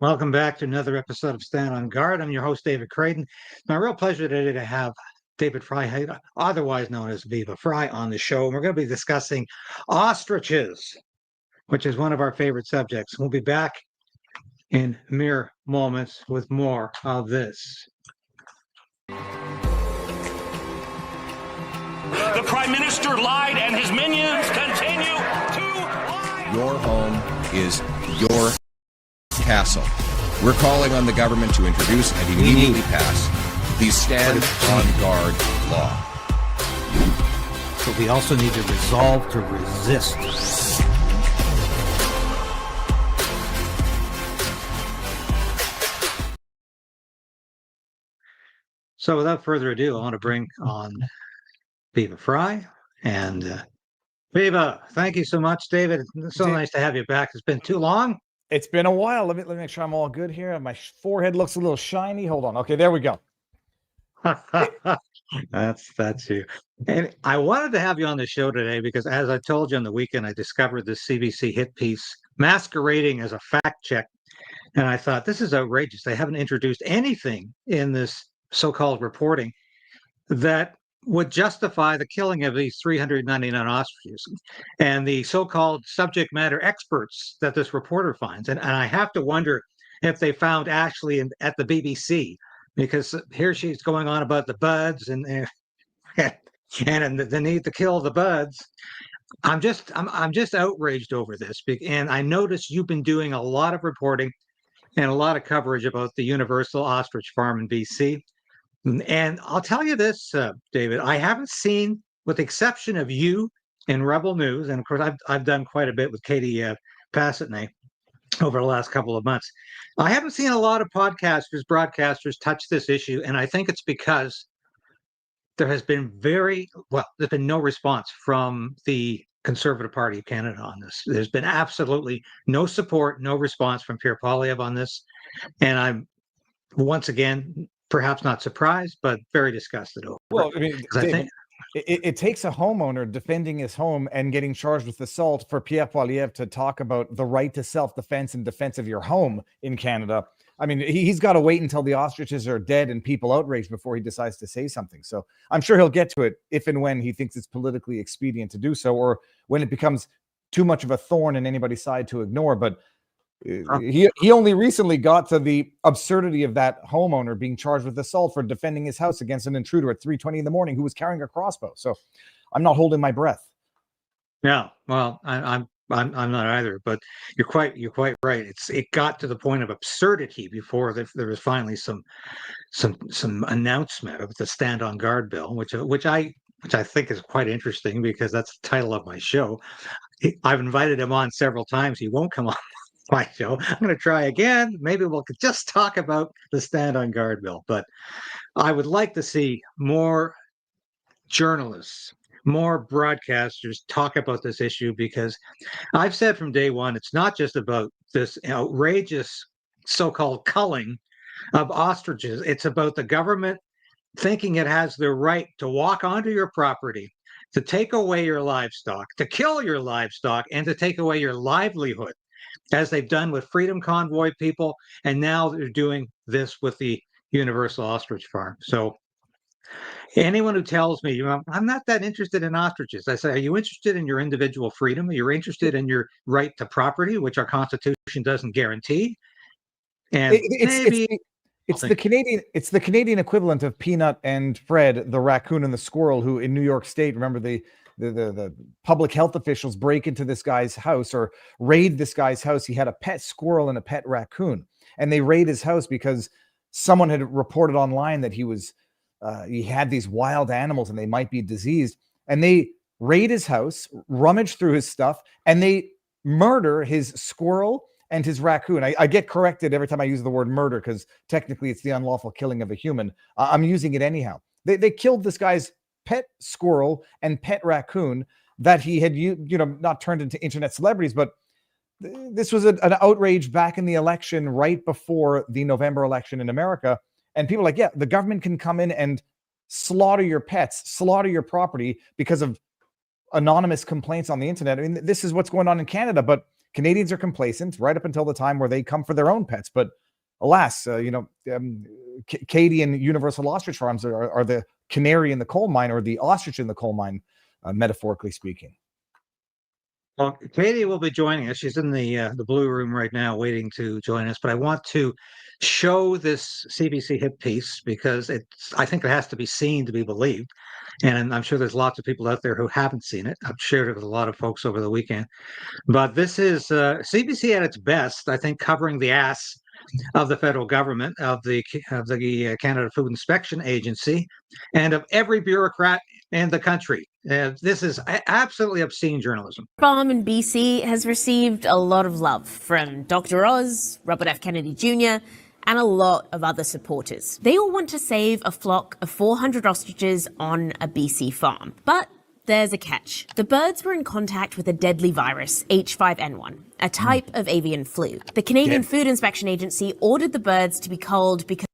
Welcome back to another episode of Stand on Guard. I'm your host, David Krayden. It's my real pleasure today to have David Freiheit, otherwise known as Viva Frei, on the show. And we're going to be discussing ostriches, which is one of our favorite subjects. We'll be back in mere moments with more of this. The Prime Minister lied and his minions continue to lie. Your home is your castle. We're calling on the government to introduce and immediately pass the Stand on Guard law. But we also need to resolve to resist. So without further ado, I want to bring on Viva Frei. And Viva, thank you so much, David. It's so nice to have you back. It's been too long. It's been a while. Let me make sure I'm all good here. My forehead looks a little shiny. Hold on. Okay, there we go. That's you. And I wanted to have you on the show today because, as I told you on the weekend, I discovered this CBC hit piece masquerading as a fact check. And I thought, this is outrageous. They haven't introduced anything in this so-called reporting that would justify the killing of these 399 ostriches and the so-called subject matter experts that this reporter finds. And I have to wonder if they found Ashley at the BBC, because here she's going on about the buds and the need to kill the buds. I'm just outraged over this. And I noticed you've been doing a lot of reporting and a lot of coverage about the Universal Ostrich Farm in BC. And I'll tell you this, David, I haven't seen, with the exception of you in Rebel News, and of course I've done quite a bit with Katie Pathological over the last couple of months. I haven't seen a lot of broadcasters touch this issue, and I think it's because there has been there's been no response from the Conservative Party of Canada on this. There's been absolutely no support, no response from Pierre Poilievre on this, and I'm once again perhaps not surprised, but very disgusted over Well, it. I mean, I think it takes a homeowner defending his home and getting charged with assault for Pierre Poilievre to talk about the right to self-defense and defense of your home in Canada. I mean, he's got to wait until the ostriches are dead and people outraged before he decides to say something. So I'm sure he'll get to it if and when he thinks it's politically expedient to do so, or when it becomes too much of a thorn in anybody's side to ignore. But he only recently got to the absurdity of that homeowner being charged with assault for defending his house against an intruder at 3:20 in the morning who was carrying a crossbow. So I'm not holding my breath. Yeah, well, I'm not either. But you're quite right. It got to the point of absurdity before there was finally some announcement of the Stand on Guard bill, which I think is quite interesting because that's the title of my show. I've invited him on several times. He won't come on my show. I'm going to try again. Maybe we'll just talk about the Stand on Guard bill. But I would like to see more journalists, more broadcasters talk about this issue, because I've said from day one, it's not just about this outrageous so-called culling of ostriches. It's about the government thinking it has the right to walk onto your property, to take away your livestock, to kill your livestock, and to take away your livelihood, as they've done with Freedom Convoy people, and now they're doing this with the Universal Ostrich Farm. So anyone who tells me, I'm not that interested in ostriches, I say, are you interested in your individual freedom? Are you interested in your right to property, which our Constitution doesn't guarantee? And it's the Canadian equivalent of Peanut and Fred, the raccoon and the squirrel, who in New York State, remember the public health officials break into this guy's house or raid this guy's house. He had a pet squirrel and a pet raccoon, and they raid his house because someone had reported online that he had these wild animals and they might be diseased. And they raid his house, rummage through his stuff, and they murder his squirrel and his raccoon. I get corrected every time I use the word murder because technically it's the unlawful killing of a human. I'm using it anyhow. They killed this guy's pet squirrel and pet raccoon that he had not turned into internet celebrities, but this was an outrage back in the election right before the November election in America. And people are like, yeah, the government can come in and slaughter your pets, slaughter your property because of anonymous complaints on the internet. I mean, this is what's going on in Canada, but Canadians are complacent right up until the time where they come for their own pets. But alas, Katie and Universal Ostrich Farms are the canary in the coal mine, or the ostrich in the coal mine, metaphorically speaking. Well, Katie will be joining us. She's in the blue room right now, waiting to join us. But I want to show this CBC hit piece because I think it has to be seen to be believed. And I'm sure there's lots of people out there who haven't seen it. I've shared it with a lot of folks over the weekend. But this is CBC at its best, I think, covering the ass of the federal government, of the Canada Food Inspection Agency, and of every bureaucrat in the country. This is absolutely obscene journalism. Farm in BC has received a lot of love from Dr. Oz, Robert F. Kennedy Jr., and a lot of other supporters. They all want to save a flock of 400 ostriches on a BC farm. But there's a catch. The birds were in contact with a deadly virus, H5N1, a type of avian flu. The Canadian Food Inspection Agency ordered the birds to be culled because...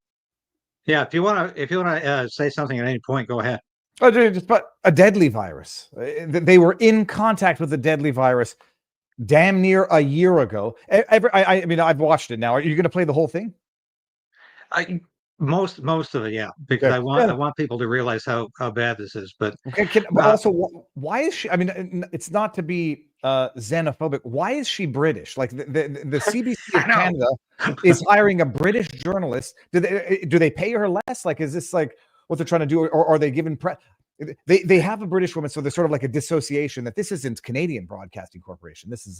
Yeah, if you want to say something at any point, go ahead. But a deadly virus. They were in contact with a deadly virus damn near a year ago. I mean, I've watched it now. Are you going to play the whole thing? Most of it, yeah, because I want people to realize how bad this is. But but also, why is she? I mean, it's not to be xenophobic. Why is she British? Like the CBC of Canada is hiring a British journalist. Do they pay her less? Like, is this like what they're trying to do, or are they given They have a British woman, so there's sort of like a dissociation that this isn't Canadian Broadcasting Corporation. This is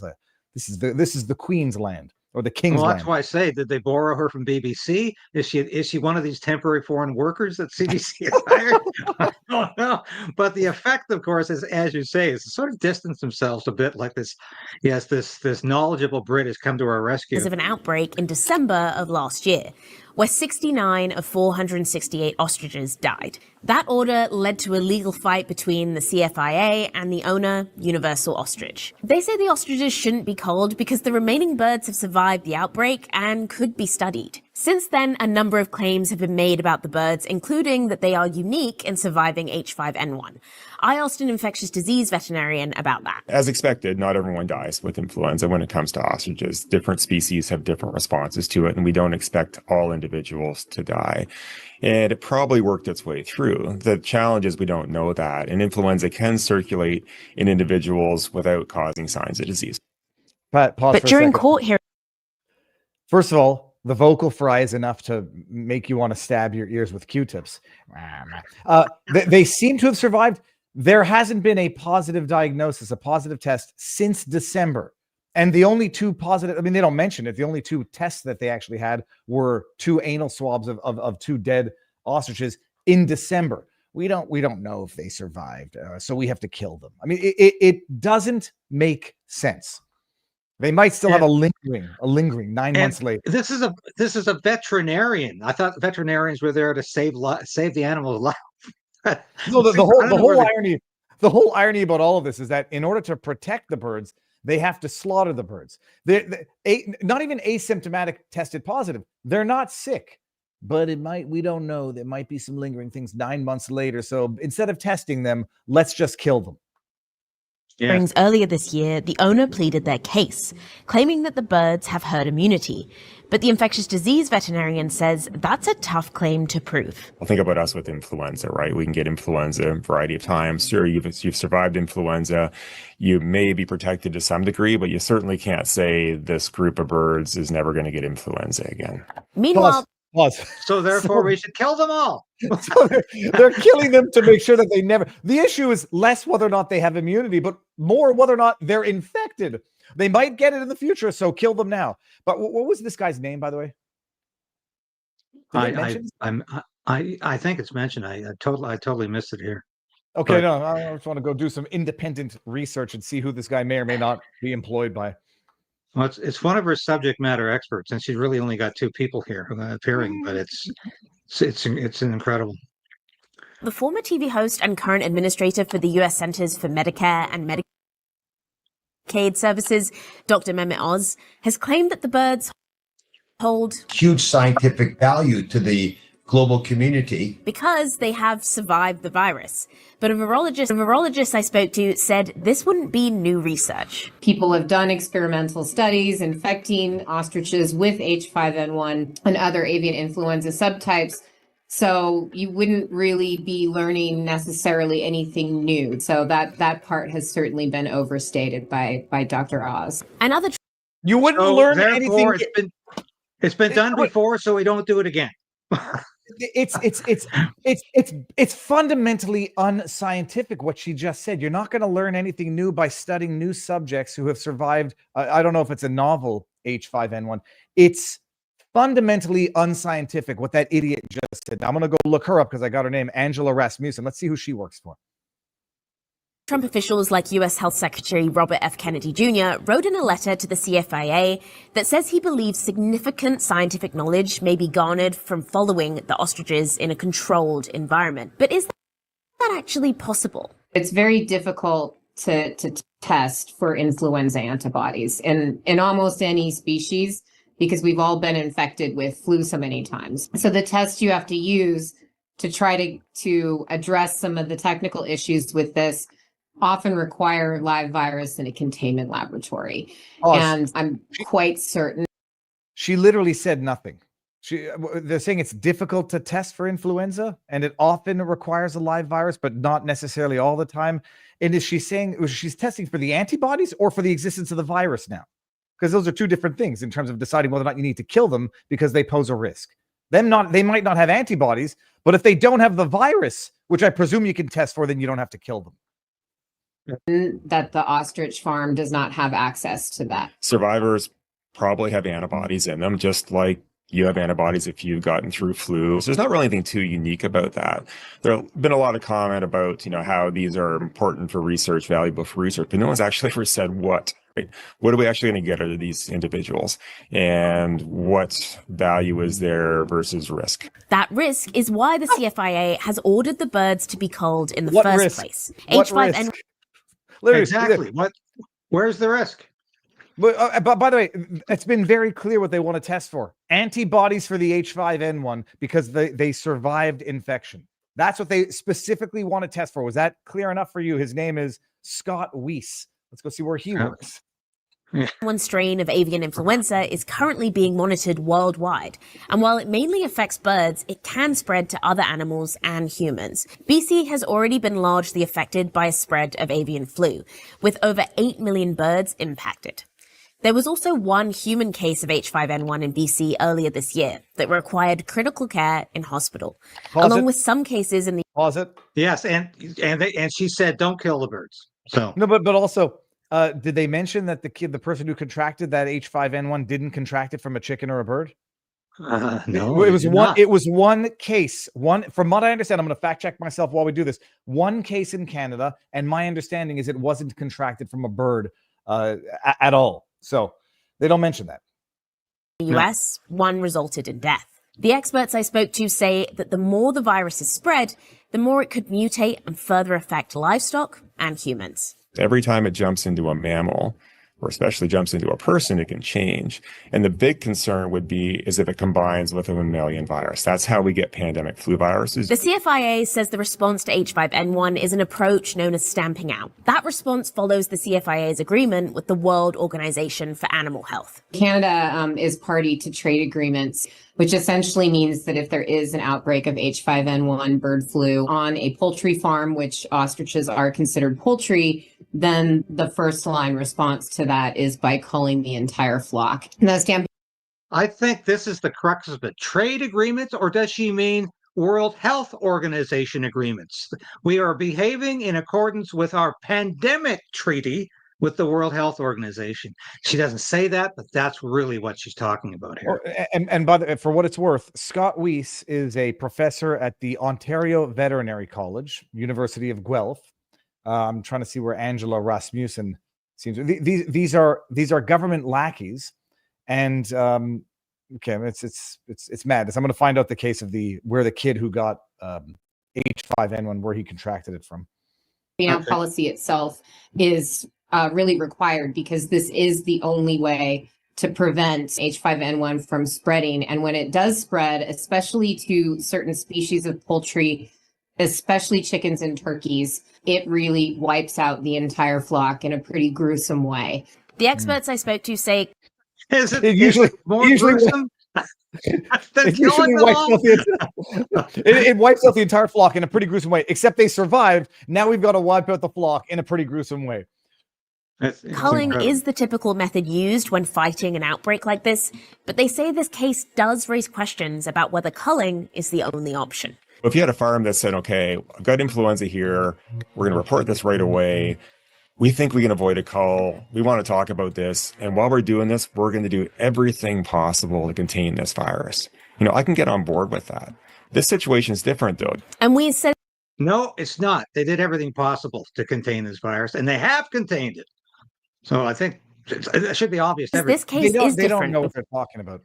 the Queen's land. Or the King's land. That's why I say, did they borrow her from BBC? Is she one of these temporary foreign workers that CBC has hired? I don't know. But the effect, of course, is, as you say, is to sort of distance themselves a bit, like this. Yes, this knowledgeable Brit has come to our rescue. Because of an outbreak in December of last year, where 69 of 468 ostriches died. That order led to a legal fight between the CFIA and the owner, Universal Ostrich. They say the ostriches shouldn't be culled because the remaining birds have survived the outbreak and could be studied. Since then, a number of claims have been made about the birds, including that they are unique in surviving H5N1. I asked an infectious disease veterinarian about that. As expected, not everyone dies with influenza when it comes to ostriches. Different species have different responses to it, and we don't expect all individuals to die. And it probably worked its way through. The challenge is we don't know that, and influenza can circulate in individuals without causing signs of disease. Pat, pause but for during a second. court hearing, first of all, the vocal fry is enough to make you want to stab your ears with Q-tips. They seem to have survived. There hasn't been a positive diagnosis, a positive test since December. And the only two positive, I mean, they don't mention it. The only two tests that they actually had were 2 anal swabs of 2 dead ostriches in December. We don't know if they survived, so we have to kill them. I mean, it doesn't make sense. They might still have a lingering 9 months later. This is a veterinarian. I thought veterinarians were there to save the animal's life. No, the whole irony about all of this is that in order to protect the birds, they have to slaughter the birds. Not even asymptomatic tested positive. They're not sick, but we don't know. There might be some lingering things 9 months later. So instead of testing them, let's just kill them. Yeah. Earlier this year, the owner pleaded their case, claiming that the birds have herd immunity. But the infectious disease veterinarian says that's a tough claim to prove. Well, think about us with influenza, right? We can get influenza a variety of times. Sure, you've survived influenza. You may be protected to some degree, but you certainly can't say this group of birds is never going to get influenza again. Meanwhile, so therefore we should kill them all. So they're killing them to make sure that they never. The issue is less whether or not they have immunity, but more whether or not they're infected. They might get it in the future, so kill them now. But what was this guy's name, by the way? I think it's mentioned. I totally missed it here. Okay, no, I just want to go do some independent research and see who this guy may or may not be employed by. Well, it's one of her subject matter experts, and she's really only got 2 people here appearing, but it's incredible. The former TV host and current administrator for the U.S. Centers for Medicare and Medicaid Services, Dr. Mehmet Oz, has claimed that the birds hold huge scientific value to the global community because they have survived the virus. But a virologist I spoke to said this wouldn't be new research. People have done experimental studies infecting ostriches with H5N1 and other avian influenza subtypes. So you wouldn't really be learning necessarily anything new. So that part has certainly been overstated by Dr. Oz. Another You wouldn't So learn therefore, anything. it's been done before, so we don't do it again. It's fundamentally unscientific what she just said. You're not going to learn anything new by studying new subjects who have survived. I don't know if it's a novel H5N1. It's fundamentally unscientific what that idiot just said. Now, I'm going to go look her up because I got her name, Angela Rasmussen. Let's see who she works for. Trump officials like U.S. Health Secretary Robert F. Kennedy Jr. wrote in a letter to the CFIA that says he believes significant scientific knowledge may be garnered from following the ostriches in a controlled environment. But is that actually possible? It's very difficult to test for influenza antibodies in almost any species because we've all been infected with flu so many times. So the test you have to use to try to address some of the technical issues with this often require live virus in a containment laboratory. And I'm quite certain. She literally said nothing. They're saying it's difficult to test for influenza and it often requires a live virus, but not necessarily all the time. And is she saying she's testing for the antibodies or for the existence of the virus now? Because those are two different things in terms of deciding whether or not you need to kill them because they pose a risk. They might not have antibodies, but if they don't have the virus, which I presume you can test for, then you don't have to kill them. That the ostrich farm does not have access to that. Survivors probably have antibodies in them, just like you have antibodies if you've gotten through flu. So there's not really anything too unique about that. There have been a lot of comment about, how these are important for research, valuable for research, but no one's actually ever said what. Right? What are we actually going to get out of these individuals? And what value is there versus risk? That risk is why the CFIA has ordered the birds to be culled in the first place. H5N1. Exactly. Where's the risk? But by the way, it's been very clear what they want to test for. Antibodies for the H5N1 because they survived infection. That's what they specifically want to test for. Was that clear enough for you? His name is Scott Weiss. Let's go see where he works. One strain of avian influenza is currently being monitored worldwide, and while it mainly affects birds, it can spread to other animals and humans. BC has already been largely affected by a spread of avian flu, with over 8 million birds impacted. There was also one human case of H5N1 in BC earlier this year that required critical care in hospital, along with some cases in the... Pause it. Yes, and she said, don't kill the birds. So no, but also, did they mention that the person who contracted that H5N1 didn't contract it from a chicken or a bird? No, it was one. Not. It was one case. One, from what I understand, I'm going to fact check myself while we do this. One case in Canada, and my understanding is it wasn't contracted from a bird at all. So they don't mention that. In the US, one resulted in death. The experts I spoke to say that the more the virus is spread, the more it could mutate and further affect livestock and humans. Every time it jumps into a mammal, or especially jumps into a person, it can change. And the big concern would be is if it combines with a mammalian virus. That's how we get pandemic flu viruses. The CFIA says the response to H5N1 is an approach known as stamping out. That response follows the CFIA's agreement with the World Organization for Animal Health. Canada is party to trade agreements, which essentially means that if there is an outbreak of H5N1 bird flu on a poultry farm, which ostriches are considered poultry, then the first line response to that is by culling the entire flock. I think this is the crux of it. Trade agreements, or does she mean World Health Organization agreements? We are behaving in accordance with our pandemic treaty with the World Health Organization. She doesn't say that, but that's really what she's talking about here. And by the, for what it's worth, Scott Weiss is a professor at the Ontario Veterinary College, University of Guelph. I'm trying to see where Angela Rasmussen seems. These are government lackeys, and okay, it's madness. I'm going to find out the case of where the kid who got H5N1, where he contracted it from. Policy itself is really required because this is the only way to prevent H5N1 from spreading. And when it does spread, especially to certain species of poultry, especially chickens and turkeys, it really wipes out the entire flock in a pretty gruesome way. The experts I spoke to say Is it usually more usually gruesome? it usually wipes out the entire flock in a pretty gruesome way. Except they survived. Now we've got to wipe out the flock in a pretty gruesome way. It's culling incredible. is the typical method used when fighting an outbreak like this, but they say this case does raise questions about whether culling is the only option. If you had a farm that said, okay, I've got influenza here, we're going to report this right away. We think we can avoid a cull. We want to talk about this. And while we're doing this, we're going to do everything possible to contain this virus. I can get on board with that. This situation is different, though. And we said No, it's not. They did everything possible to contain this virus, and they have contained it. So I think it should be obvious. to this everyone. case is They don't different. know what they're talking about.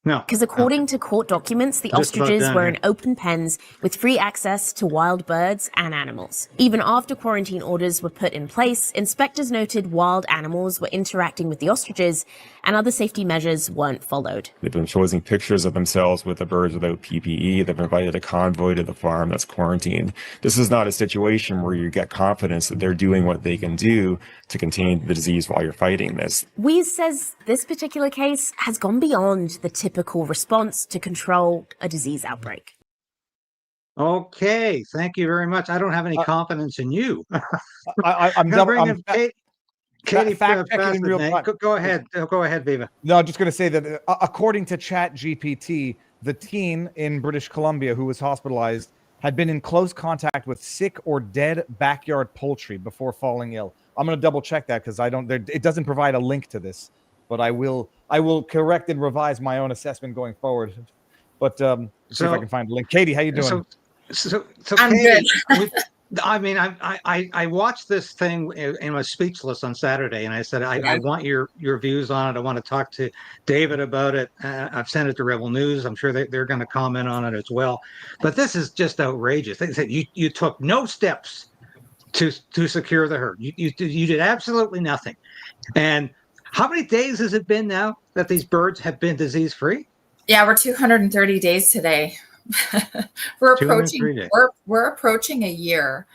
No, Because according to court documents, the Just about ostriches done were here. in open pens with free access to wild birds and animals. Even after quarantine orders were put in place, inspectors noted wild animals were interacting with the ostriches and other safety measures weren't followed. They've been posting pictures of themselves with the birds without PPE. They've invited a convoy to the farm that's quarantined. This is not a situation where you get confidence that they're doing what they can do to contain the disease while you're fighting this. Wheeze says this particular case has gone beyond the typical response to control a disease outbreak. Okay, thank you very much. I don't have any confidence in you. I'm gonna bring I'm in Katie, fact checking in real time. Go ahead. Go ahead, Viva. No, I'm just going to say that according to ChatGPT, the teen in British Columbia who was hospitalized had been in close contact with sick or dead backyard poultry before falling ill. I'm going to double check that because it doesn't provide a link to this, but I will correct and revise my own assessment going forward. But see if I can find a link. Katie, how you doing? So I'm Katie, I watched this thing and was speechless on Saturday, and I said, I want your views on it. I want to talk to David about it. I've sent it to Rebel News. I'm sure they're going to comment on it as well. But this is just outrageous. They said you took no steps to secure the herd. You did absolutely nothing. And how many days has it been now that these birds have been disease free? Yeah, we're 230 days today. we're 203 days. we're approaching a year,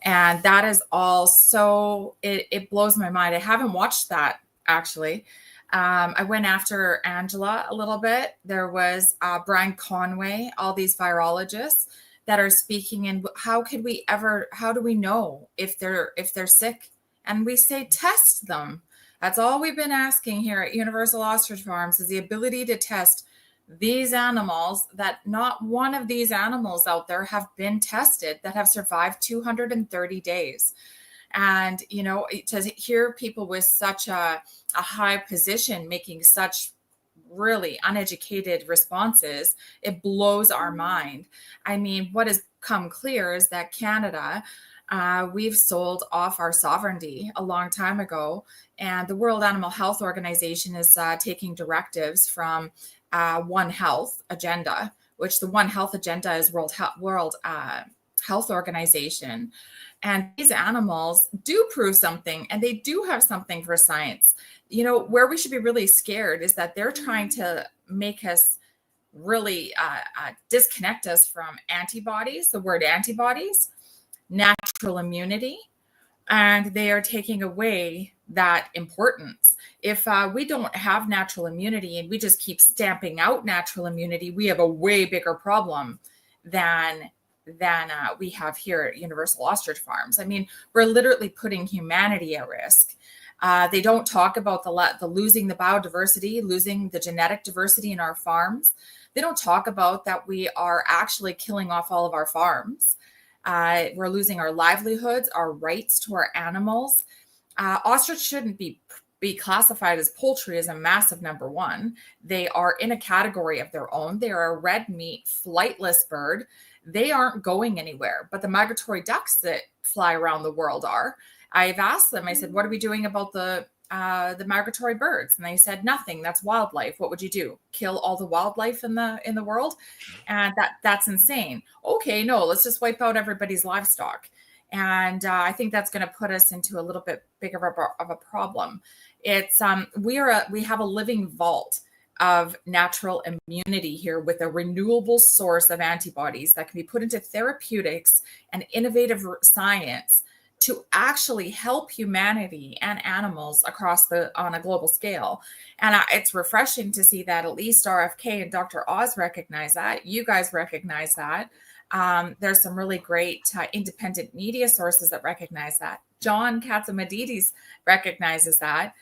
and that is all so it blows my mind. I haven't watched that actually. I went after Angela a little bit. There was Brian Conway, all these virologists that are speaking, and how do we know if they're sick? And we say test them. That's all we've been asking here at Universal Ostrich Farms, is the ability to test these animals. That not one of these animals out there have been tested that have survived 230 days. And, to hear people with such a high position making such really uneducated responses, it blows our mind. I mean, what has come clear is that Canada, we've sold off our sovereignty a long time ago, and the World Animal Health Organization is taking directives from One Health agenda, which the One Health agenda is World Health Organization. And these animals do prove something, and they do have something for science. Where we should be really scared is that they're trying to make us really disconnect us from antibodies, the word antibodies, natural immunity, and they are taking away that importance. If we don't have natural immunity and we just keep stamping out natural immunity, we have a way bigger problem than we have here at Universal Ostrich Farms. I mean, we're literally putting humanity at risk. They don't talk about the losing the biodiversity, losing the genetic diversity in our farms. They don't talk about that we are actually killing off all of our farms. We're losing our livelihoods, our rights to our animals. Ostrich shouldn't be classified as poultry as a massive number one. They are in a category of their own. They are a red meat, flightless bird. They aren't going anywhere, but the migratory ducks that fly around the world are. I've asked them, I said, what are we doing about the migratory birds? And they said, nothing. That's wildlife. What would you do? Kill all the wildlife in the world? And that's insane. Okay, no, let's just wipe out everybody's livestock. And I think that's going to put us into a little bit bigger of a problem. It's we have a living vault of natural immunity here with a renewable source of antibodies that can be put into therapeutics and innovative science to actually help humanity and animals on a global scale. And it's refreshing to see that at least RFK and Dr. Oz recognize that. You guys recognize that. There's some really great independent media sources that recognize that. John Catsimatidis recognizes that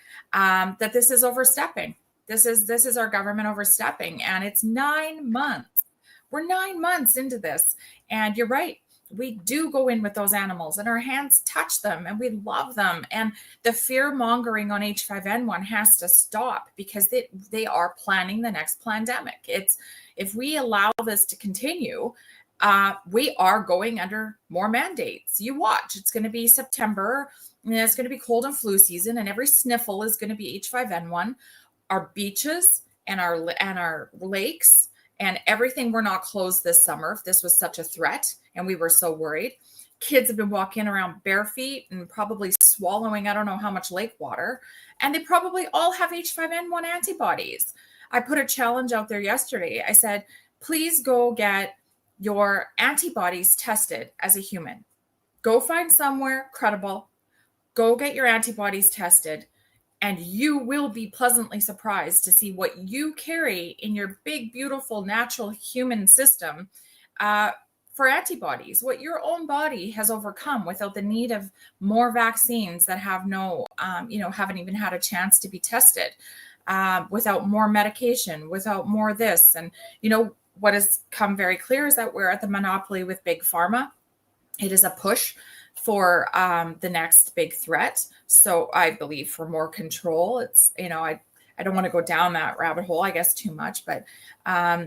this is overstepping. This is our government overstepping, and it's 9 months. We're 9 months into this, and you're right. We do go in with those animals and our hands touch them and we love them. And the fear mongering on H5N1 has to stop because they are planning the next pandemic. If we allow this to continue, we are going under more mandates. You watch, it's going to be September and it's going to be cold and flu season and every sniffle is going to be H5N1. Our beaches and our lakes and everything were not closed this summer. If this was such a threat and we were so worried. Kids have been walking around bare feet and probably swallowing I don't know how much lake water. And they probably all have H5N1 antibodies. I put a challenge out there yesterday. I said, please go get your antibodies tested as a human. Go find somewhere credible. Go get your antibodies tested. And you will be pleasantly surprised to see what you carry in your big, beautiful, natural human system for antibodies, what your own body has overcome without the need of more vaccines that have haven't even had a chance to be tested, without more medication, without more this. And, what has come very clear is that we're at the monopoly with big pharma. It is a push for the next big threat. So I believe for more control, it's, I don't want to go down that rabbit hole, I guess, too much, but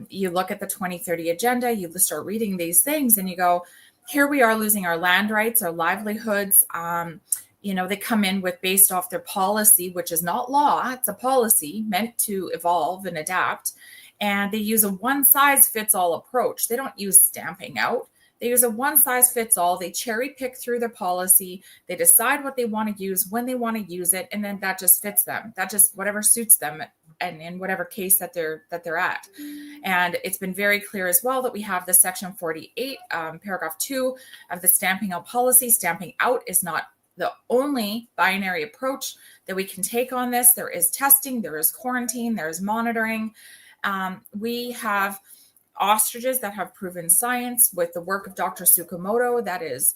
you look at the 2030 agenda, you start reading these things and you go, here we are losing our land rights, our livelihoods. They come in with based off their policy, which is not law. It's a policy meant to evolve and adapt. And they use a one size fits all approach. They don't use stamping out. They use a one size fits all. They cherry pick through their policy. They decide what they want to use, when they want to use it, and then that just fits them. That just whatever suits them, and in whatever case that they're at. And it's been very clear as well that we have the Section 48, paragraph 2 of the stamping out policy. Stamping out is not the only binary approach that we can take on this. There is testing, there is quarantine, there is monitoring. We have ostriches that have proven science with the work of Dr. Tsukamoto. That has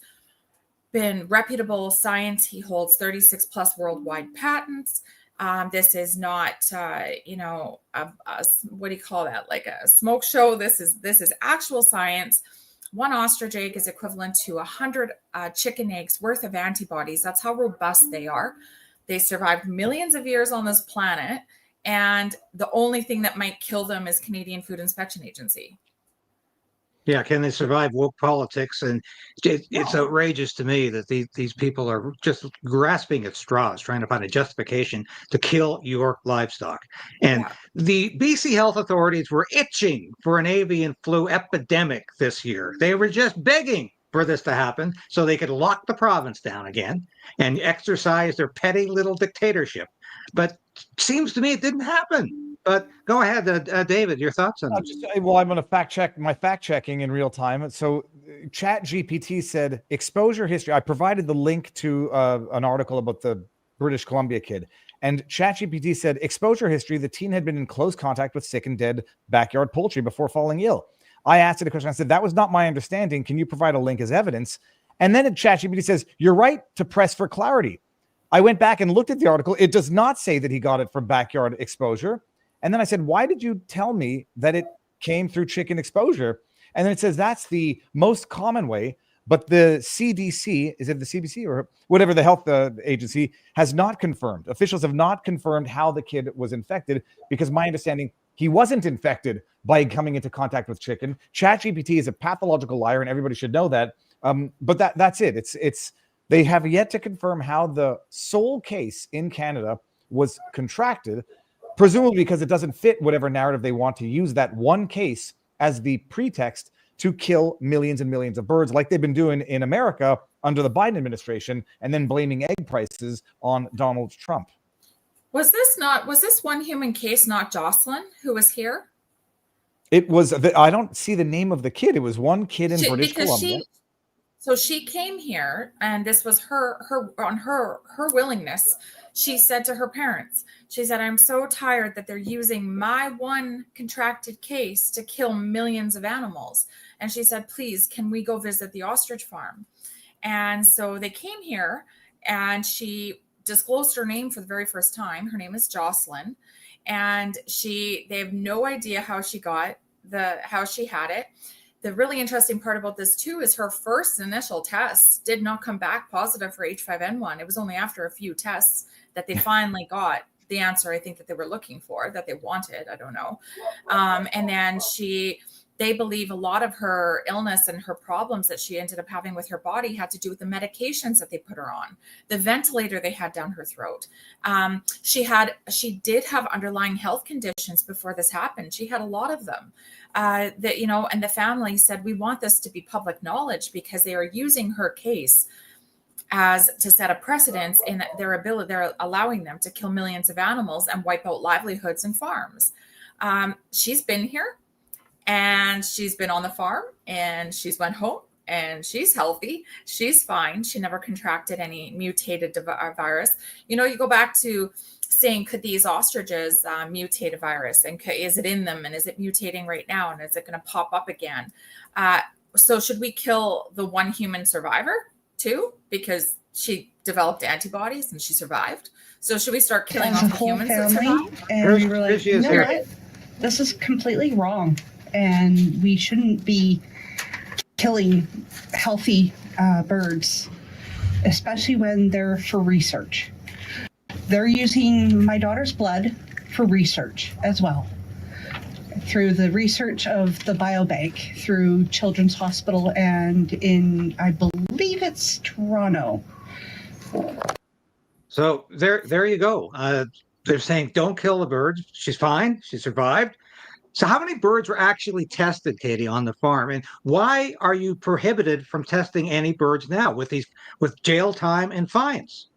been reputable science. He holds 36 plus worldwide patents. This is not, what do you call that? Like a smoke show. This is actual science. One ostrich egg is equivalent to 100 chicken eggs worth of antibodies. That's how robust they are. They survived millions of years on this planet. And the only thing that might kill them is Canadian Food Inspection Agency. Yeah, can they survive woke politics? And it's outrageous to me that these people are just grasping at straws, trying to find a justification to kill your livestock. And the BC health authorities were itching for an avian flu epidemic this year. They were just begging for this to happen so they could lock the province down again and exercise their petty little dictatorship. But seems to me it didn't happen. But go ahead, David, your thoughts on it? I'm going to fact check my fact checking in real time. So ChatGPT said exposure history. I provided the link to an article about the British Columbia kid. And ChatGPT said exposure history, the teen had been in close contact with sick and dead backyard poultry before falling ill. I asked it a question. I said, that was not my understanding. Can you provide a link as evidence? And then ChatGPT says, you're right to press for clarity. I went back and looked at the article. It does not say that he got it from backyard exposure. And then I said, why did you tell me that it came through chicken exposure? And then it says that's the most common way. But the CDC, is it the CBC or whatever the health agency, has not confirmed. Officials have not confirmed how the kid was infected, because my understanding, he wasn't infected by coming into contact with chicken. ChatGPT is a pathological liar, and everybody should know that. But that's it. It's they have yet to confirm how the sole case in Canada was contracted, presumably because it doesn't fit whatever narrative they want to use that one case as the pretext to kill millions and millions of birds, like they've been doing in America under the Biden administration, and then blaming egg prices on Donald Trump. Was this one human case not Jocelyn who was here? It was. I don't see the name of the kid. It was one kid in British Columbia. So she came here, and this was her willingness. She said to her parents, she said, "I'm so tired that they're using my one contracted case to kill millions of animals." And she said, "Please, can we go visit the ostrich farm?" And so they came here, and she disclosed her name for the very first time. Her name is Jocelyn, and they have no idea how she had it. The really interesting part about this too is her first initial tests did not come back positive for H5N1. It was only after a few tests that they finally got the answer I think that they were looking for, that they wanted. I don't know. And then they believe a lot of her illness and her problems that she ended up having with her body had to do with the medications that they put her on, the ventilator they had down her throat. She did have underlying health conditions before this happened. She had a lot of them. And the family said, we want this to be public knowledge because they are using her case as to set a precedence in their ability. They're allowing them to kill millions of animals and wipe out livelihoods and farms. She's been here and she's been on the farm and she's went home and she's healthy. She's fine. She never contracted any mutated virus. You go back to saying, could these ostriches mutate a virus, and is it in them, and is it mutating right now, and is it going to pop up again? So should we kill the one human survivor too, because she developed antibodies and she survived? So should we start killing off the humans that survived? And we were like, you know what? This is completely wrong, and we shouldn't be killing healthy birds, especially when they're for research. They're using my daughter's blood for research as well, through the research of the biobank, through Children's Hospital, and in, I believe it's Toronto. So there you go. They're saying don't kill the birds. She's fine. She survived. So how many birds were actually tested, Katie, on the farm? And why are you prohibited from testing any birds now with jail time and fines?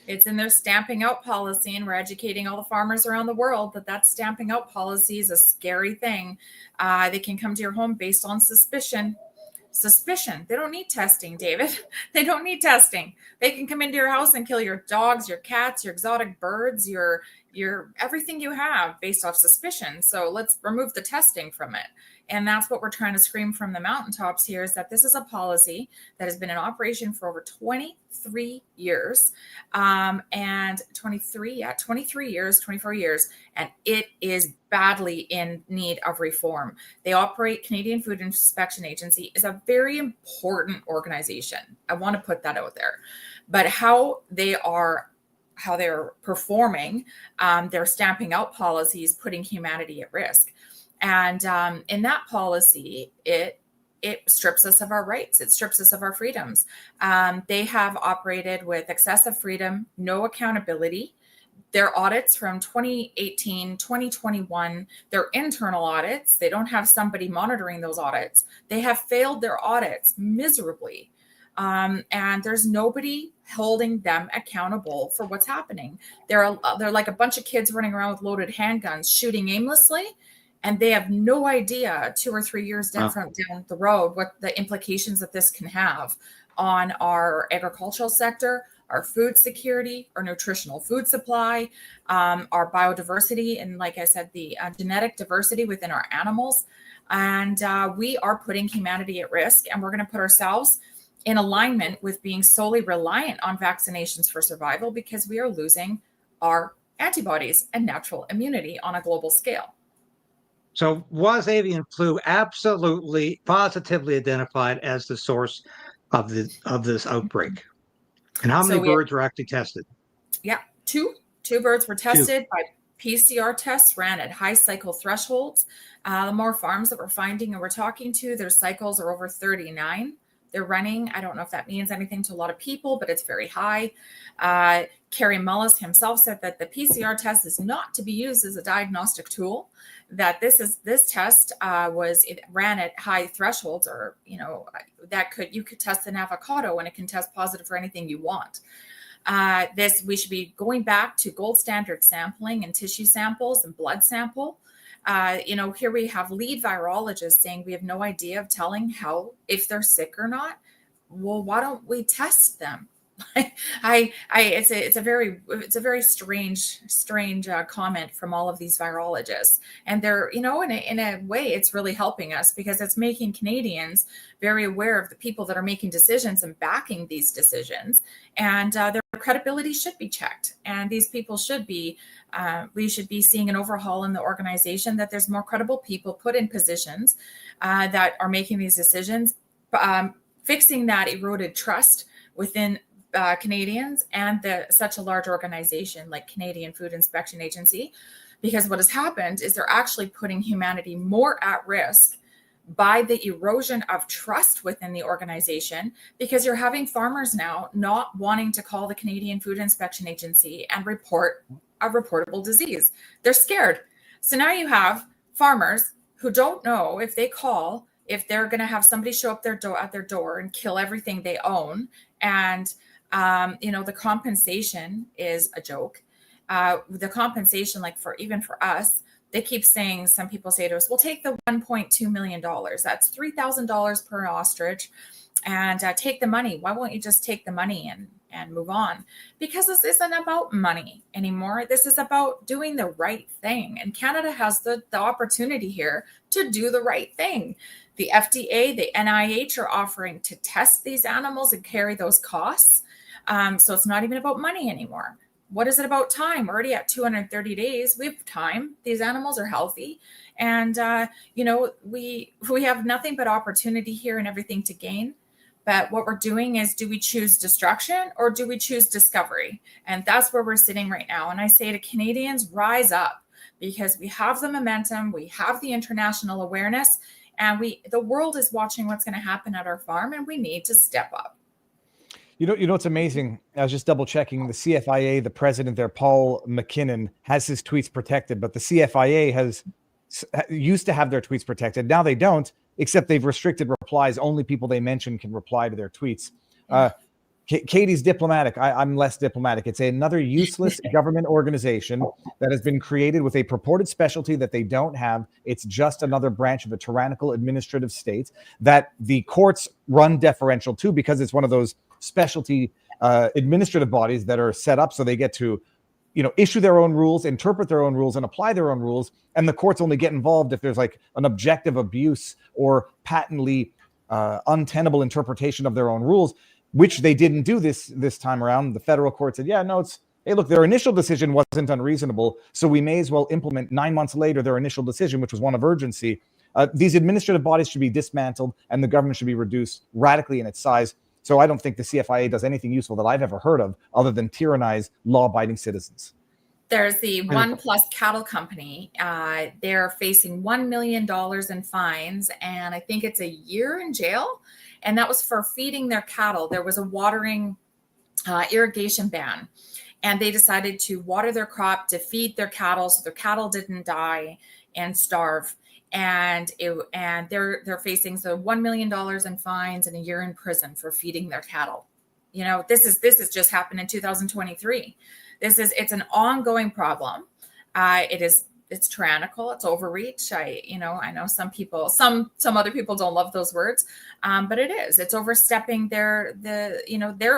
It's in their stamping out policy, and we're educating all the farmers around the world that stamping out policy is a scary thing. They can come to your home based on suspicion. They don't need testing, David. They don't need testing. They can come into your house and kill your dogs, your cats, your exotic birds, your everything you have based off suspicion. So let's remove the testing from it. And that's what we're trying to scream from the mountaintops here, is that this is a policy that has been in operation for over 23 years. And 24 years. And it is badly in need of reform. They operate, Canadian Food Inspection Agency is a very important organization. I want to put that out there. But how they're performing their stamping out policies, putting humanity at risk. And in that policy, it strips us of our rights. It strips us of our freedoms. They have operated with excessive freedom, no accountability. Their audits from 2018, 2021, their internal audits, they don't have somebody monitoring those audits. They have failed their audits miserably. And there's nobody holding them accountable for what's happening. They're like a bunch of kids running around with loaded handguns, shooting aimlessly. And they have no idea 2 or 3 years down the road what the implications that this can have on our agricultural sector, our food security, our nutritional food supply, our biodiversity, and like I said, the genetic diversity within our animals. And we are putting humanity at risk, and we're going to put ourselves in alignment with being solely reliant on vaccinations for survival, because we are losing our antibodies and natural immunity on a global scale. So was avian flu absolutely, positively identified as the source of this outbreak? And how many birds were actually tested? Yeah, two birds were tested by PCR tests ran at high cycle thresholds. The more farms that we're finding and we're talking to, their cycles are over 39. They're running. I don't know if that means anything to a lot of people, but it's very high. Kerry Mullis himself said that the PCR test is not to be used as a diagnostic tool, that this test ran at high thresholds, or, you could test an avocado and it can test positive for anything you want. We should be going back to gold standard sampling and tissue samples and blood sample. Here we have lead virologists saying we have no idea of telling if they're sick or not. Well, why don't we test them? It's a very strange comment from all of these virologists, and they're, in a way, it's really helping us because it's making Canadians very aware of the people that are making decisions and backing these decisions, and their credibility should be checked. And these people we should be seeing an overhaul in the organization, that there's more credible people put in positions that are making these decisions, fixing that eroded trust within Canadians and such a large organization like Canadian Food Inspection Agency, because what has happened is they're actually putting humanity more at risk by the erosion of trust within the organization, because you're having farmers now not wanting to call the Canadian Food Inspection Agency and report a reportable disease. They're scared. So now you have farmers who don't know if they call, if they're going to have somebody show up at their door and kill everything they own. And the compensation is a joke. The compensation, like for us, they keep saying, some people say to us, we'll take the $1.2 million. That's $3,000 per ostrich, and take the money. Why won't you just take the money and move on? Because this isn't about money anymore. This is about doing the right thing. And Canada has the opportunity here to do the right thing. The FDA, the NIH are offering to test these animals and carry those costs. So it's not even about money anymore. What is it about time? We're already at 230 days. We have time. These animals are healthy. And, we have nothing but opportunity here and everything to gain. But what we're doing is, do we choose destruction or do we choose discovery? And that's where we're sitting right now. And I say to Canadians, rise up, because we have the momentum. We have the international awareness, and the world is watching what's going to happen at our farm, and we need to step up. You know, it's amazing. I was just double checking. The CFIA, the president there, Paul McKinnon, has his tweets protected, but the CFIA used to have their tweets protected. Now they don't, except they've restricted replies. Only people they mention can reply to their tweets. Katie's diplomatic. I'm less diplomatic. It's another useless government organization that has been created with a purported specialty that they don't have. It's just another branch of a tyrannical administrative state that the courts run deferential to, because it's one of those specialty administrative bodies that are set up so they get to, issue their own rules, interpret their own rules, and apply their own rules. And the courts only get involved if there's like an objective abuse or patently untenable interpretation of their own rules, which they didn't do this time around. The federal court said, hey, look, their initial decision wasn't unreasonable, so we may as well implement 9 months later their initial decision, which was one of urgency. These administrative bodies should be dismantled, and the government should be reduced radically in its size. So I don't think the CFIA does anything useful that I've ever heard of other than tyrannize law-abiding citizens. There's the One Plus Cattle Company. They're facing $1 million in fines, and I think it's a year in jail. And that was for feeding their cattle. There was a watering irrigation ban, and they decided to water their crop to feed their cattle so their cattle didn't die and starve. And they're facing $1 million in fines and a year in prison for feeding their cattle. This has just happened in 2023. It's an ongoing problem. It's tyrannical. It's overreach. I know some other people don't love those words, but it is. It's overstepping they're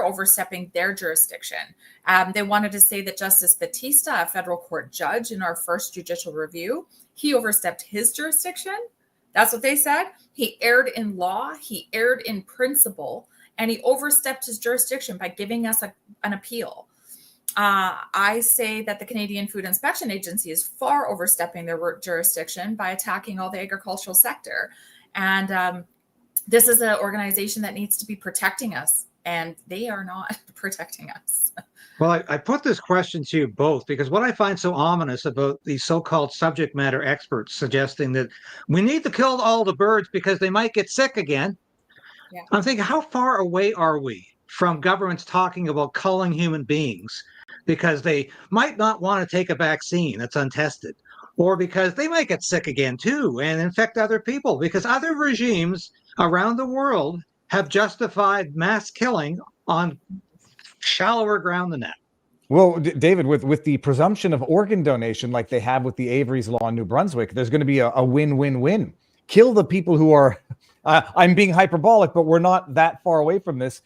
overstepping their jurisdiction. They wanted to say that Justice Batista, a federal court judge in our first judicial review, he overstepped his jurisdiction. That's what they said. He erred in law. He erred in principle, and he overstepped his jurisdiction by giving us an appeal. I say that the Canadian Food Inspection Agency is far overstepping their jurisdiction by attacking all the agricultural sector. And this is an organization that needs to be protecting us, and they are not protecting us. Well, I put this question to you both because what I find so ominous about these so-called subject matter experts suggesting that we need to kill all the birds because they might get sick again. Yeah. I'm thinking, how far away are we from governments talking about culling human beings because they might not want to take a vaccine that's untested, or because they might get sick again too and infect other people, because other regimes around the world have justified mass killing on shallower ground than that. Well, David, with the presumption of organ donation, like they have with the Avery's Law in New Brunswick, there's going to be a win-win-win. Kill the people who are, I'm being hyperbolic, but we're not that far away from this.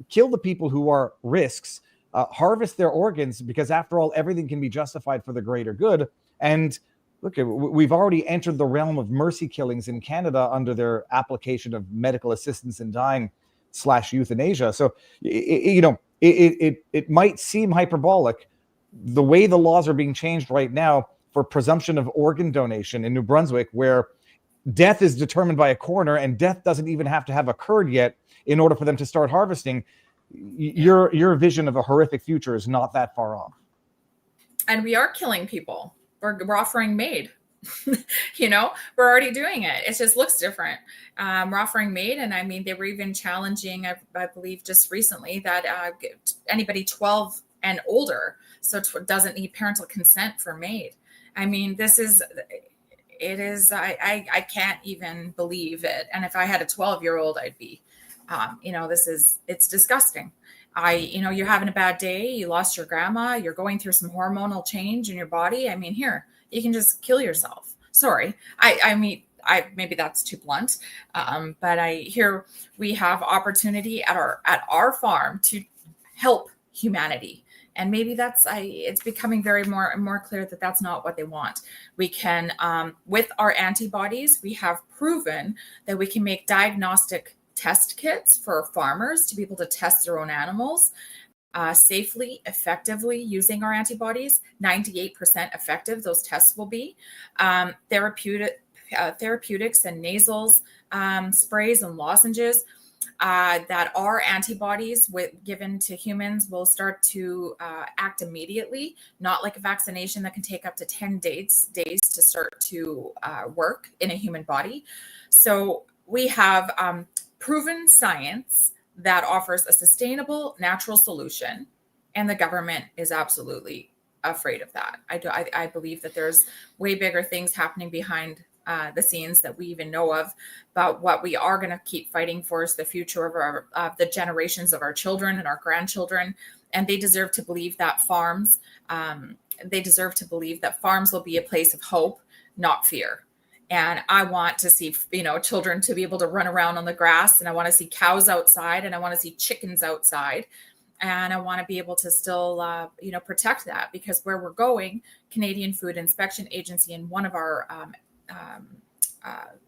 Kill the people who are risks, harvest their organs, because after all, everything can be justified for the greater good. And look, we've already entered the realm of mercy killings in Canada under their application of medical assistance in dying / euthanasia. So, it might seem hyperbolic. The way the laws are being changed right now for presumption of organ donation in New Brunswick, where death is determined by a coroner and death doesn't even have to have occurred yet in order for them to start harvesting, your vision of a horrific future is not that far off. And we are killing people. We're offering MAID. We're already doing it. It just looks different. We're offering MAID, and I mean, they were even challenging, I believe just recently, that anybody 12 and older, so doesn't need parental consent for MAID. I mean, I can't even believe it. And if I had a 12-year-old, I'd be, it's disgusting. You're having a bad day, you lost your grandma, you're going through some hormonal change in your body. I mean, here, you can just kill yourself. Sorry. I mean, maybe that's too blunt. But I hear we have opportunity at our farm to help humanity. And maybe it's becoming more and more clear that that's not what they want. We can, with our antibodies, we have proven that we can make diagnostic test kits for farmers to be able to test their own animals safely, effectively using our antibodies. 98% effective, those tests will be. Therapeutics and nasals, sprays and lozenges that are antibodies given to humans will start to act immediately, not like a vaccination that can take up to 10 days to start to work in a human body. So we have proven science that offers a sustainable natural solution, and the government is absolutely afraid of that. I believe that there's way bigger things happening behind the scenes that we even know of. But what we are going to keep fighting for is the future of the generations of our children and our grandchildren, and they deserve to believe that farms will be a place of hope, not fear. And I want to see, children to be able to run around on the grass, and I want to see cows outside, and I want to see chickens outside, and I want to be able to still, protect that, because where we're going, Canadian Food Inspection Agency, in one of our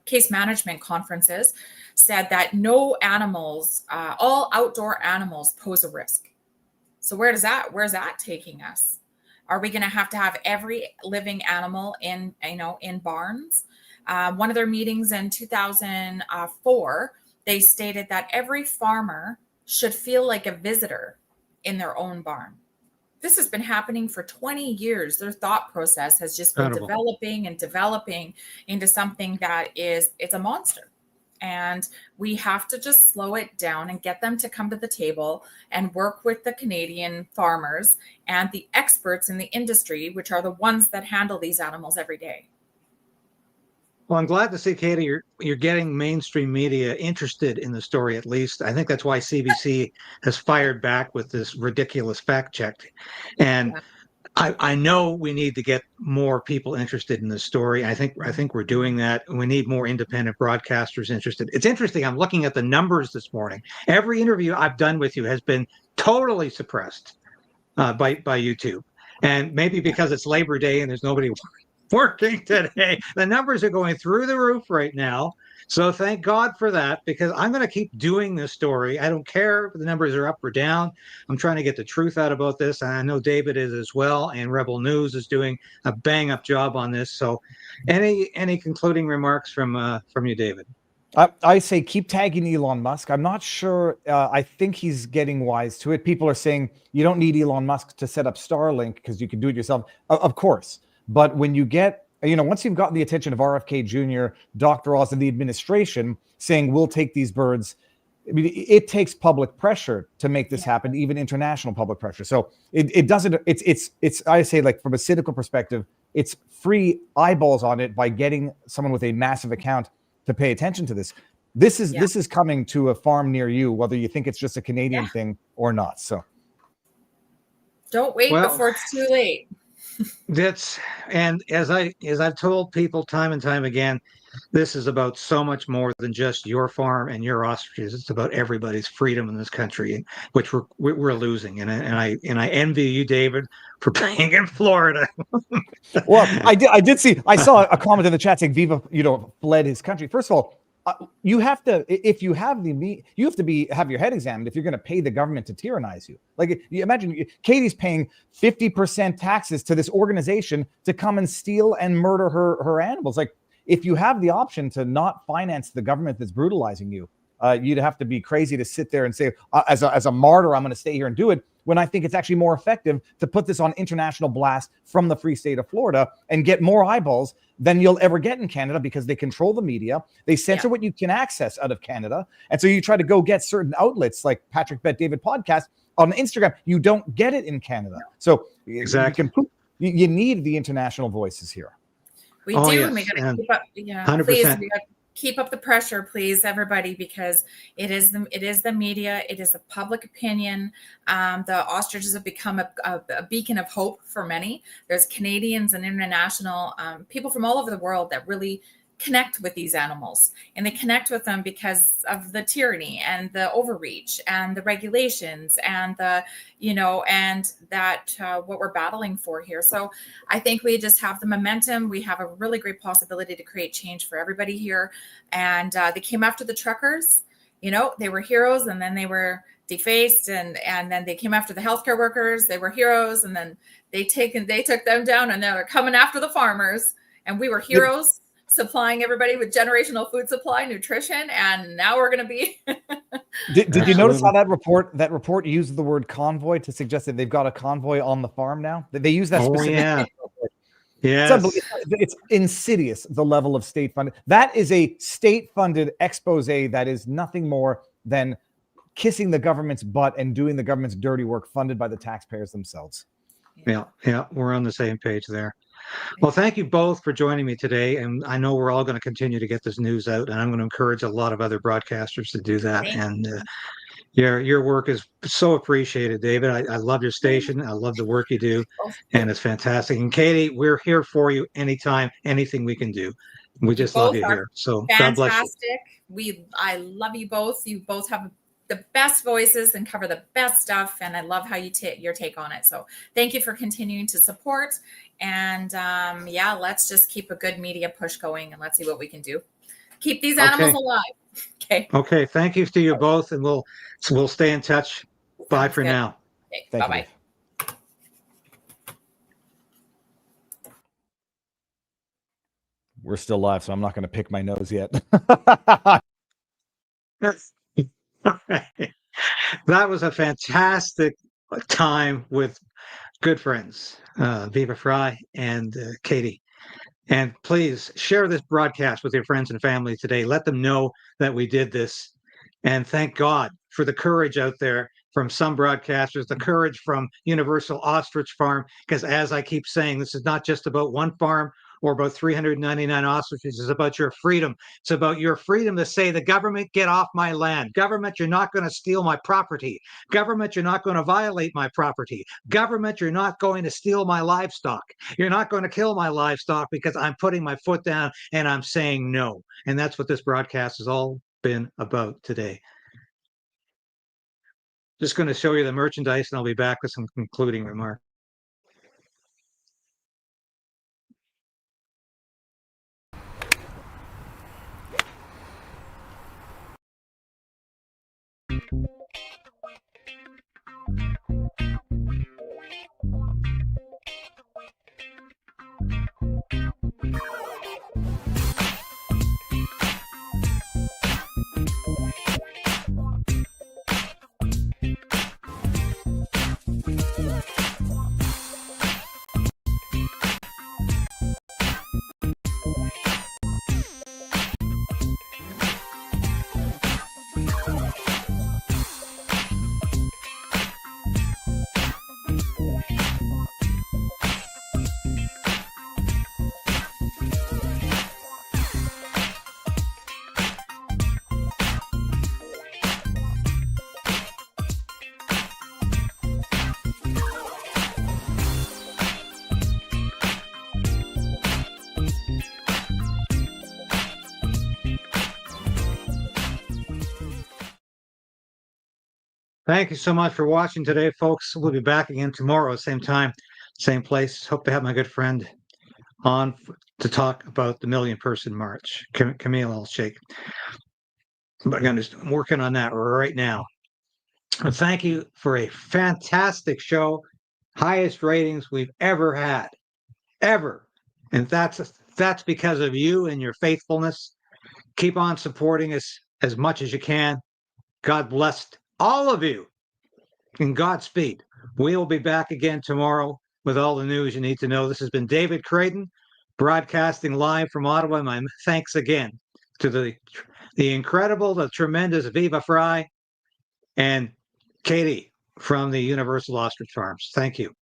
case management conferences, said that no animals, all outdoor animals, pose a risk. So where's that taking us? Are we going to have every living animal in barns? One of their meetings in 2004, they stated that every farmer should feel like a visitor in their own barn. This has been happening for 20 years. Their thought process has just been developing into something that it's a monster. And we have to just slow it down and get them to come to the table and work with the Canadian farmers and the experts in the industry, which are the ones that handle these animals every day. Well, I'm glad to see, Katie, you're getting mainstream media interested in the story, at least. I think that's why CBC has fired back with this ridiculous fact check. And I know we need to get more people interested in this story. I think we're doing that. We need more independent broadcasters interested. It's interesting. I'm looking at the numbers this morning. Every interview I've done with you has been totally suppressed by YouTube. And maybe because it's Labor Day and there's nobody working today, the numbers are going through the roof right now. So thank God for that, because I'm going to keep doing this story. I don't care if the numbers are up or down. I'm trying to get the truth out about this. And I know David is as well. And Rebel News is doing a bang up job on this. So any concluding remarks from you, David? I say keep tagging Elon Musk. I'm not sure. I think he's getting wise to it. People are saying you don't need Elon Musk to set up Starlink because you can do it yourself. Of course. But when you get, once you've gotten the attention of RFK Jr., Dr. Oz, and the administration saying we'll take these birds, I mean, it takes public pressure to make this happen, even international public pressure. So it doesn't. It's. I say, like, from a cynical perspective, it's free eyeballs on it by getting someone with a massive account to pay attention to this. this is coming to a farm near you, whether you think it's just a Canadian thing or not. So don't wait before it's too late. And as I've told people time and time again, this is about so much more than just your farm and your ostriches. It's about everybody's freedom in this country, which we're losing. And I envy you, David, for being in Florida. Well, I saw a comment in the chat saying Viva, fled his country. First of all, you have to, if you have you have to have your head examined if you're going to pay the government to tyrannize you. Like, you imagine Katie's paying 50% taxes to this organization to come and steal and murder her animals. Like, if you have the option to not finance the government that's brutalizing you, you'd have to be crazy to sit there and say, as a martyr, I'm going to stay here and do it, when I think it's actually more effective to put this on international blast from the free state of Florida and get more eyeballs than you'll ever get in Canada, because they control the media. They censor what you can access out of Canada. And so you try to go get certain outlets like Patrick Bet David podcast on Instagram. You don't get it in Canada. So exactly. You need the international voices here. We do. Yes. We got to keep up. 100%. Please, we got to keep up the pressure, please, everybody, because it is the media. It is the public opinion. The ostriches have become a beacon of hope for many. There's Canadians and international people from all over the world that really connect with these animals, and they connect with them because of the tyranny and the overreach and the regulations and the and that what we're battling for here. So I think we just have the momentum. We have a really great possibility to create change for everybody here. And they came after the truckers. They were heroes, and then they were defaced, and then they came after the healthcare workers. They were heroes, and then they took them down, and now they're coming after the farmers. And we were heroes, supplying everybody with generational food supply, nutrition, and now we're going to be. Did you notice how that report used the word convoy to suggest that they've got a convoy on the farm now? They use that specific. Yeah. It's insidious, the level of state funded. That is a state funded expose that is nothing more than kissing the government's butt and doing the government's dirty work, funded by the taxpayers themselves. Yeah, we're on the same page there. Well, thank you both for joining me today. And I know we're all going to continue to get this news out, and I'm going to encourage a lot of other broadcasters to do that. And your work is so appreciated, David. I love your station. I love the work you do, and it's fantastic. And Katie, we're here for you anytime, anything we can do. We just love you here. So God bless you. I love you both. You both have the best voices and cover the best stuff, and I love how you your take on it. So thank you for continuing to support, and let's just keep a good media push going, and let's see what we can do. Keep these animals alive. Okay, thank you to you both, and we'll stay in touch. Bye for now. Okay. Bye. We're still live, so I'm not going to pick my nose yet. That was a fantastic time with good friends, Viva Frei and Katie. And please share this broadcast with your friends and family today. Let them know that we did this. And thank God for the courage out there from some broadcasters, the courage from Universal Ostrich Farm, because as I keep saying, this is not just about one farm or about 399 ostriches. It's about your freedom. It's about your freedom to say, the government, get off my land. Government, you're not going to steal my property. Government, you're not going to violate my property. Government, you're not going to steal my livestock. You're not going to kill my livestock, because I'm putting my foot down and I'm saying no. And that's what this broadcast has all been about today. Just going to show you the merchandise, and I'll be back with some concluding remarks. Thank you so much for watching today, folks. We'll be back again tomorrow, same time, same place. Hope to have my good friend on to talk about the Million Person March, Camille El-Sheikh. But I'm working on that right now. But thank you for a fantastic show, highest ratings we've ever had, ever. And that's because of you and your faithfulness. Keep on supporting us as much as you can. God bless all of you, and Godspeed. We'll be back again tomorrow with all the news you need to know. This has been David Krayden, broadcasting live from Ottawa. My thanks again to the incredible, the tremendous Viva Frei and Katie from the Universal Ostrich Farms. Thank you.